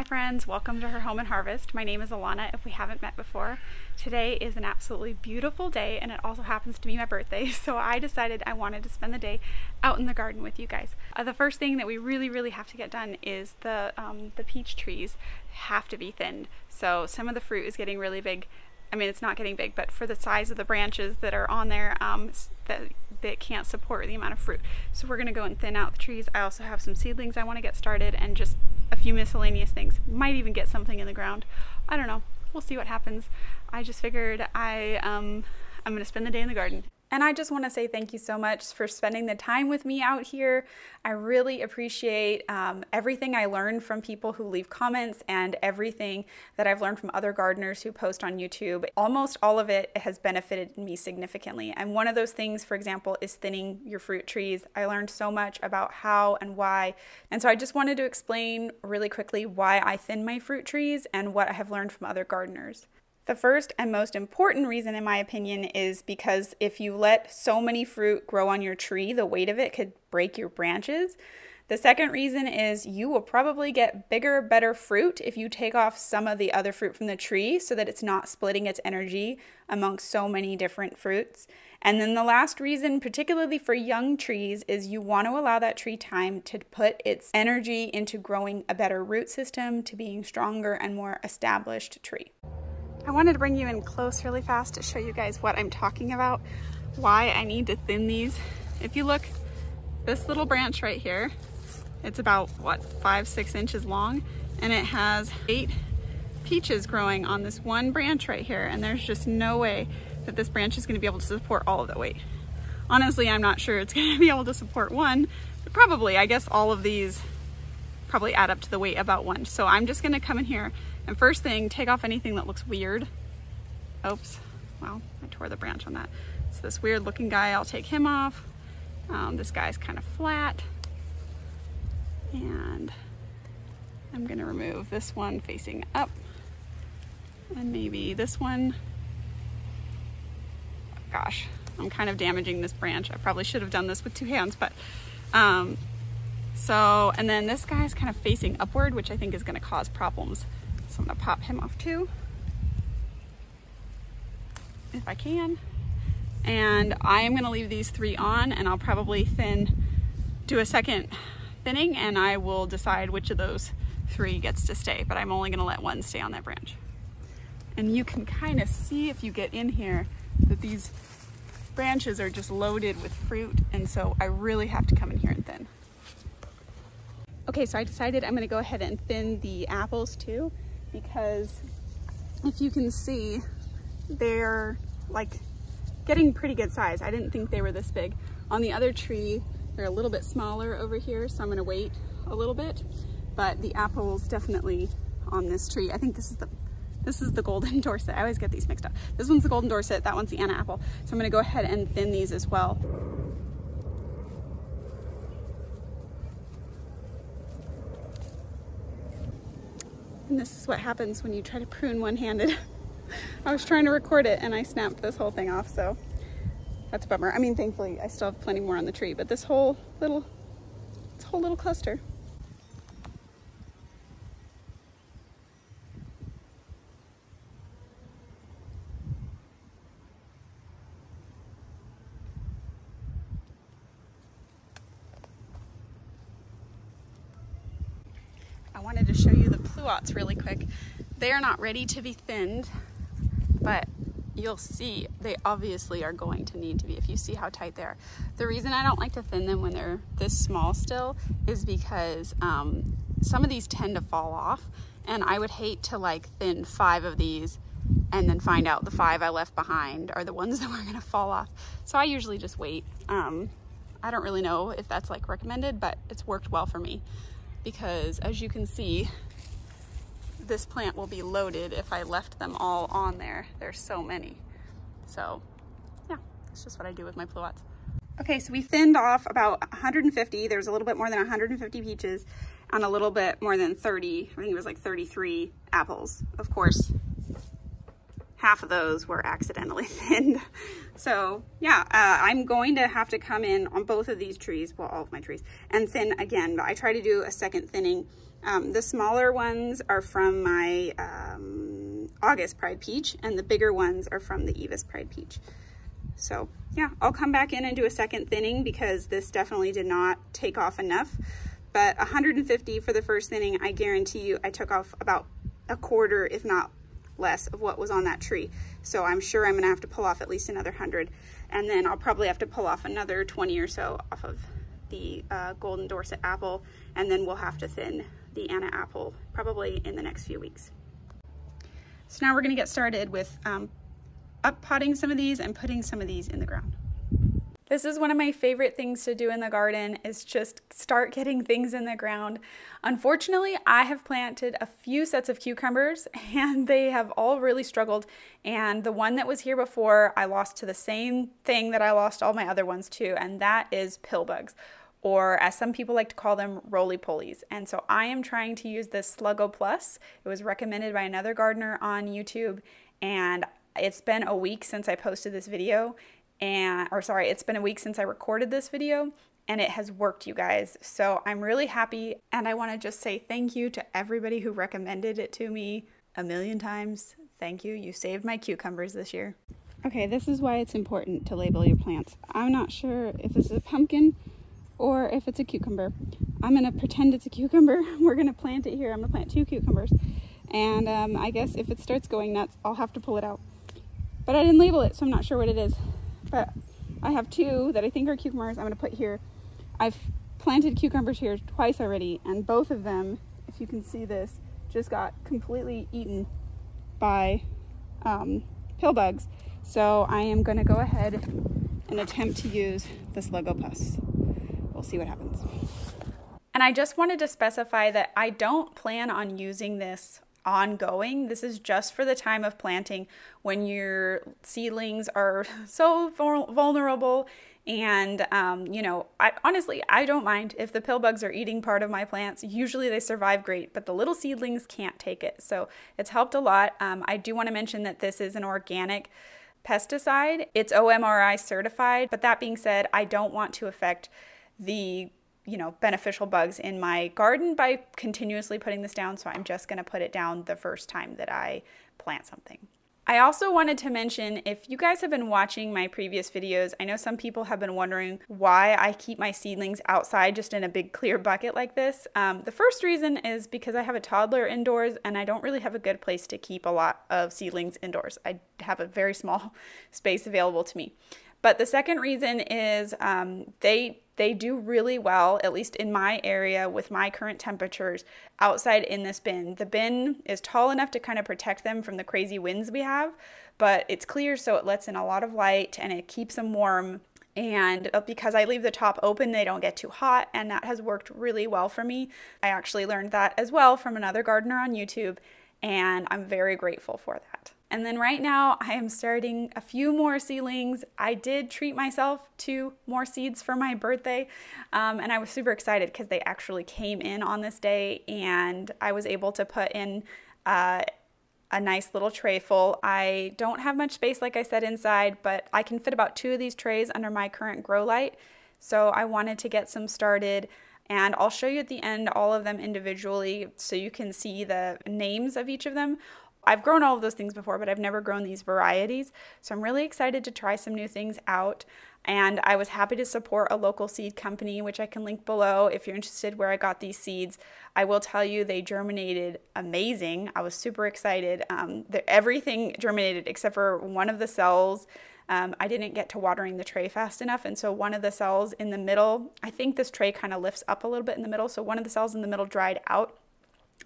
Hi friends, welcome to Her Home and Harvest. My name is Alana if we haven't met before. Today is an absolutely beautiful day and it also happens to be my birthday, so I decided I wanted to spend the day out in the garden with you guys. The first thing that we really have to get done is the peach trees have to be thinned. So some of the fruit is getting really big. I mean, it's not getting big, but for the size of the branches that are on there, that can't support the amount of fruit. So we're gonna go and thin out the trees. I also have some seedlings I wanna get started and just a few miscellaneous things. Might even get something in the ground. I don't know, we'll see what happens. I just figured I'm gonna spend the day in the garden. And I just want to say thank you so much for spending the time with me out here. I really appreciate everything I learned from people who leave comments and everything that I've learned from other gardeners who post on YouTube. Almost all of it has benefited me significantly. And one of those things, for example, is thinning your fruit trees. I learned so much about how and why. And so I just wanted to explain really quickly why I thin my fruit trees and what I have learned from other gardeners. The first and most important reason, in my opinion, is because if you let so many fruit grow on your tree, the weight of it could break your branches. The second reason is you will probably get bigger, better fruit if you take off some of the other fruit from the tree so that it's not splitting its energy amongst so many different fruits. And then the last reason, particularly for young trees, is you want to allow that tree time to put its energy into growing a better root system, to being stronger and more established tree. I wanted to bring you in close really fast to show you guys what I'm talking about, why I need to thin these. If you look, this little branch right here, it's about, what, 5-6 inches long, and it has 8 peaches growing on this one branch right here, and there's just no way that this branch is going to be able to support all of the weight. Honestly, I'm not sure it's going to be able to support one, but probably, I guess all of these probably add up to the weight about one. So I'm just going to come in here and first thing, take off anything that looks weird. Oops, well, I tore the branch on that. So this weird looking guy, I'll take him off. This guy's kind of flat. And I'm gonna remove this one facing up. And maybe this one. Gosh, I'm kind of damaging this branch. I probably should have done this with 2 hands, but and then this guy's kind of facing upward, which I think is gonna cause problems. So I'm gonna pop him off too, if I can. And I am gonna leave these 3 on, and I'll probably do a second thinning, and I will decide which of those 3 gets to stay, but I'm only gonna let one stay on that branch. And you can kind of see if you get in here that these branches are just loaded with fruit, and so I really have to come in here and thin. Okay, so I decided I'm gonna go ahead and thin the apples too, because if you can see, they're like getting pretty good size. I didn't think they were this big. On the other tree, they're a little bit smaller over here, so I'm gonna wait a little bit. But the apples definitely on this tree, I think this is the golden Dorset. I always get these mixed up. This one's the golden Dorset, that one's the Anna apple. So I'm gonna go ahead and thin these as well. And this is what happens when you try to prune one-handed. I was trying to record it and I snapped this whole thing off, so that's a bummer. I mean, thankfully I still have plenty more on the tree, but this whole little cluster. I wanted to show you the pluots really quick. They are not ready to be thinned, but you'll see they obviously are going to need to be if you see how tight they are. The reason I don't like to thin them when they're this small still is because some of these tend to fall off, and I would hate to like thin 5 of these and then find out the 5 I left behind are the ones that were gonna fall off. So I usually just wait. I don't really know if that's like recommended, but it's worked well for me, because as you can see, this plant will be loaded if I left them all on there. There's so many. So yeah, that's just what I do with my pluots. Okay, so we thinned off about 150. There's a little bit more than 150 peaches and a little bit more than 30, I think it was like 33 apples. Of course, half of those were accidentally thinned. So yeah, I'm going to have to come in on both of these trees, well, all of my trees, and thin again, but I try to do a second thinning. The smaller ones are from my August Pride Peach, and the bigger ones are from the Eva's Pride Peach. So yeah, I'll come back in and do a second thinning because this definitely did not take off enough. But 150 for the first thinning, I guarantee you I took off about a quarter, if not less, of what was on that tree. So I'm sure I'm gonna have to pull off at least another 100, and then I'll probably have to pull off another 20 or so off of the Golden Dorset apple, and then we'll have to thin the Anna apple probably in the next few weeks. So now we're gonna get started with up potting some of these and putting some of these in the ground. This is one of my favorite things to do in the garden, is just start getting things in the ground. Unfortunately, I have planted a few sets of cucumbers and they have all really struggled. And the one that was here before, I lost to the same thing that I lost all my other ones to, and that is pill bugs, or as some people like to call them, roly-polies. And so I am trying to use this Sluggo Plus. It was recommended by another gardener on YouTube, and it's been a week since I posted this video. It's been a week since I recorded this video, and it has worked, you guys. So I'm really happy, and I want to just say thank you to everybody who recommended it to me a million times. Thank you. You saved my cucumbers this year. Okay, this is why it's important to label your plants. I'm not sure if this is a pumpkin or if it's a cucumber. I'm going to pretend it's a cucumber. We're going to plant it here. I'm going to plant 2 cucumbers, and I guess if it starts going nuts, I'll have to pull it out. But I didn't label it, so I'm not sure what it is. But I have 2 that I think are cucumbers I'm going to put here. I've planted cucumbers here twice already, and both of them, if you can see this, just got completely eaten by pill bugs. So I am going to go ahead and attempt to use the Sluggo Plus. We'll see what happens. And I just wanted to specify that I don't plan on using this ongoing. This is just for the time of planting when your seedlings are so vulnerable, and you know, I don't mind if the pill bugs are eating part of my plants. Usually they survive great, but the little seedlings can't take it, so it's helped a lot. I do want to mention that this is an organic pesticide. It's OMRI certified, but that being said, I don't want to affect the beneficial bugs in my garden by continuously putting this down, so I'm just going to put it down the first time that I plant something. I also wanted to mention, if you guys have been watching my previous videos, I know some people have been wondering why I keep my seedlings outside just in a big clear bucket like this. The first reason is because I have a toddler indoors and I don't really have a good place to keep a lot of seedlings indoors. I have a very small space available to me. But the second reason is they do really well, at least in my area with my current temperatures, outside in this bin. The bin is tall enough to kind of protect them from the crazy winds we have, but it's clear, so it lets in a lot of light and it keeps them warm. And because I leave the top open, they don't get too hot, and that has worked really well for me. I actually learned that as well from another gardener on YouTube, and I'm very grateful for that. And then right now I am starting a few more seedlings. I did treat myself to more seeds for my birthday, and I was super excited because they actually came in on this day, and I was able to put in a nice little tray full. I don't have much space, like I said, inside, but I can fit about 2 of these trays under my current grow light. So I wanted to get some started, and I'll show you at the end all of them individually so you can see the names of each of them. I've grown all of those things before, but I've never grown these varieties. So I'm really excited to try some new things out. And I was happy to support a local seed company, which I can link below if you're interested where I got these seeds. I will tell you they germinated amazing. I was super excited. Everything germinated except for one of the cells. I didn't get to watering the tray fast enough, and so one of the cells in the middle, I think this tray kind of lifts up a little bit in the middle, so one of the cells in the middle dried out,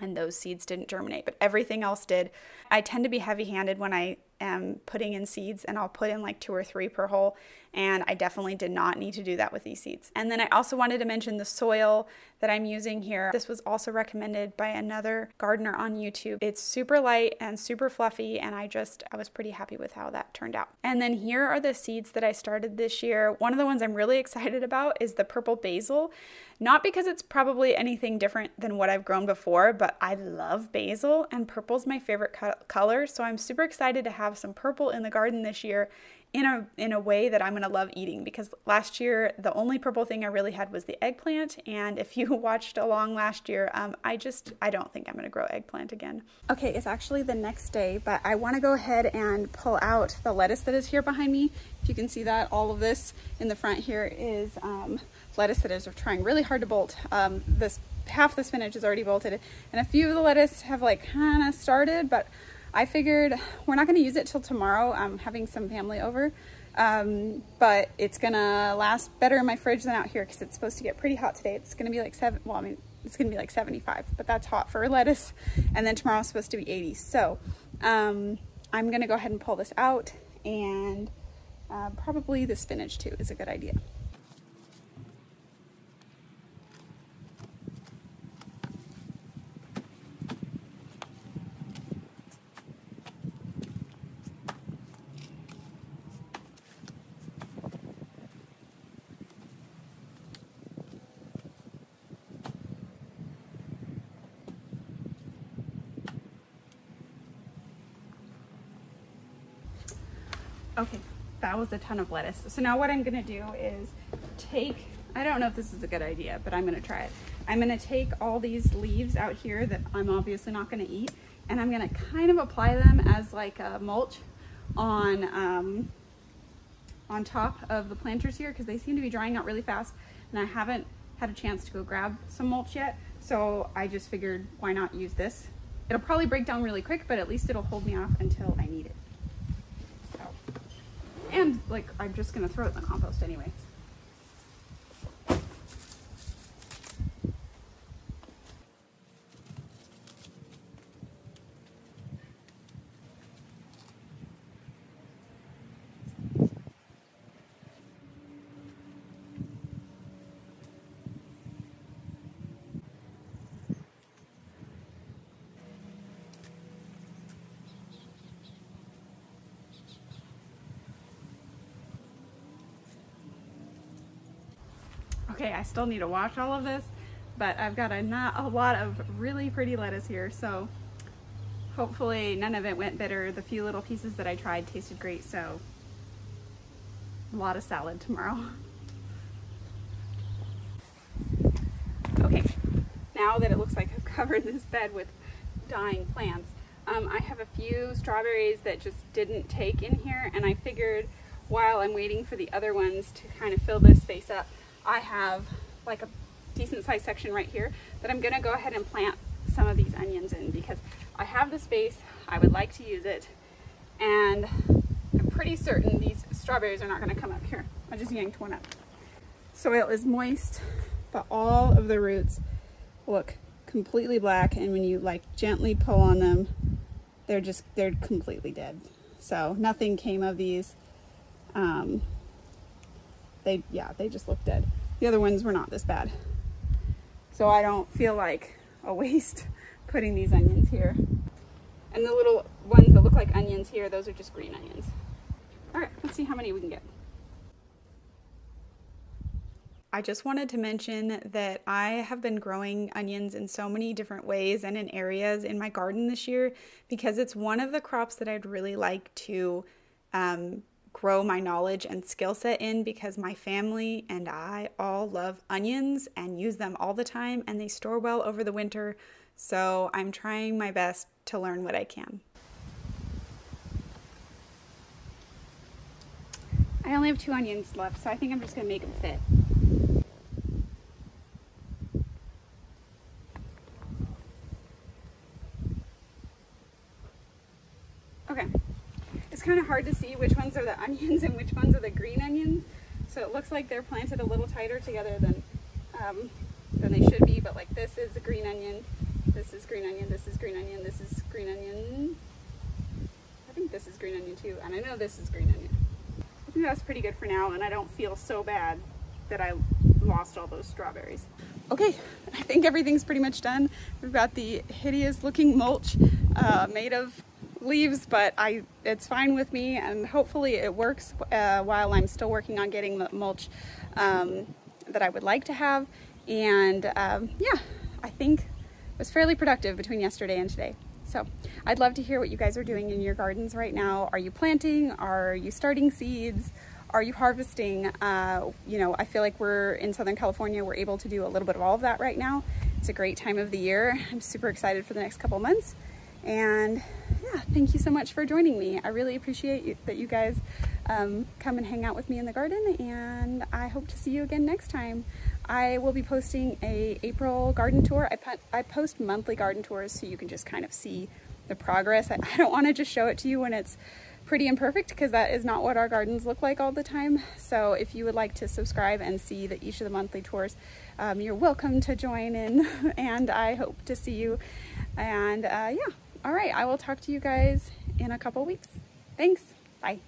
and those seeds didn't germinate, but everything else did. I tend to be heavy-handed when I am putting in seeds, and I'll put in like 2 or 3 per hole, and I definitely did not need to do that with these seeds. And then I also wanted to mention the soil that I'm using here. This was also recommended by another gardener on YouTube. It's super light and super fluffy, and I was pretty happy with how that turned out. And then here are the seeds that I started this year. One of the ones I'm really excited about is the purple basil. Not because it's probably anything different than what I've grown before, but I love basil, and purple's my favorite color, so I'm super excited to have have some purple in the garden this year in a way that I'm going to love eating, because last year the only purple thing I really had was the eggplant, and if you watched along last year, I don't think I'm going to grow eggplant again. Okay, it's actually the next day, but I want to go ahead and pull out the lettuce that is here behind me. If you can see that, all of this in the front here is lettuce that is trying really hard to bolt. This half the spinach is already bolted, and a few of the lettuce have like kind of started, but I figured we're not going to use it till tomorrow. I'm having some family over, but it's going to last better in my fridge than out here because it's supposed to get pretty hot today. It's going to be like it's going to be like 75, but that's hot for lettuce. And then tomorrow's supposed to be 80. So I'm going to go ahead and pull this out, and probably the spinach too is a good idea. Okay, that was a ton of lettuce. So now what I'm gonna do is take, I don't know if this is a good idea, but I'm gonna try it. I'm gonna take all these leaves out here that I'm obviously not gonna eat, and I'm gonna kind of apply them as like a mulch on top of the planters here, because they seem to be drying out really fast, and I haven't had a chance to go grab some mulch yet. So I just figured, why not use this? It'll probably break down really quick, but at least it'll hold me off until I need it. And like, I'm just gonna throw it in the compost anyway. Okay, I still need to wash all of this, but I've got not a lot of really pretty lettuce here, so hopefully none of it went bitter. The few little pieces that I tried tasted great, so a lot of salad tomorrow. Okay, now that it looks like I've covered this bed with dying plants, I have a few strawberries that just didn't take in here, and I figured while I'm waiting for the other ones to kind of fill this space up, I have like a decent sized section right here that I'm gonna go ahead and plant some of these onions in, because I have the space, I would like to use it, and I'm pretty certain these strawberries are not gonna come up here. I just yanked one up. Soil is moist, but all of the roots look completely black, and when you like gently pull on them, they're completely dead. So nothing came of these. They just look dead. The other ones were not this bad. So I don't feel like a waste putting these onions here. And the little ones that look like onions here, those are just green onions. All right, let's see how many we can get. I just wanted to mention that I have been growing onions in so many different ways and in areas in my garden this year, because it's one of the crops that I'd really like to grow my knowledge and skill set in, because my family and I all love onions and use them all the time, and they store well over the winter. So I'm trying my best to learn what I can. I only have 2 onions left, so I think I'm just gonna make them fit. Okay. It's kind of hard to see which ones are the onions and which ones are the green onions. So it looks like they're planted a little tighter together than they should be, but like this is a green onion, this is green onion, this is green onion, this is green onion. I think this is green onion too, and I know this is green onion. I think that's pretty good for now, and I don't feel so bad that I lost all those strawberries. Okay, I think everything's pretty much done. We've got the hideous looking mulch made of leaves, but it's fine with me, and hopefully it works while I'm still working on getting the mulch that I would like to have. And yeah, I think it was fairly productive between yesterday and today. So I'd love to hear what you guys are doing in your gardens right now. Are you planting? Are you starting seeds? Are you harvesting? You know, I feel like we're in Southern California, we're able to do a little bit of all of that right now. It's a great time of the year. I'm super excited for the next couple months. And yeah, thank you so much for joining me. I really appreciate that you guys come and hang out with me in the garden, and I hope to see you again next time. I will be posting a April garden tour. I post monthly garden tours so you can just kind of see the progress. I don't want to just show it to you when it's pretty imperfect, because that is not what our gardens look like all the time. So if you would like to subscribe and see each of the monthly tours, you're welcome to join in, and I hope to see you. And yeah, all right, I will talk to you guys in a couple weeks. Thanks, bye.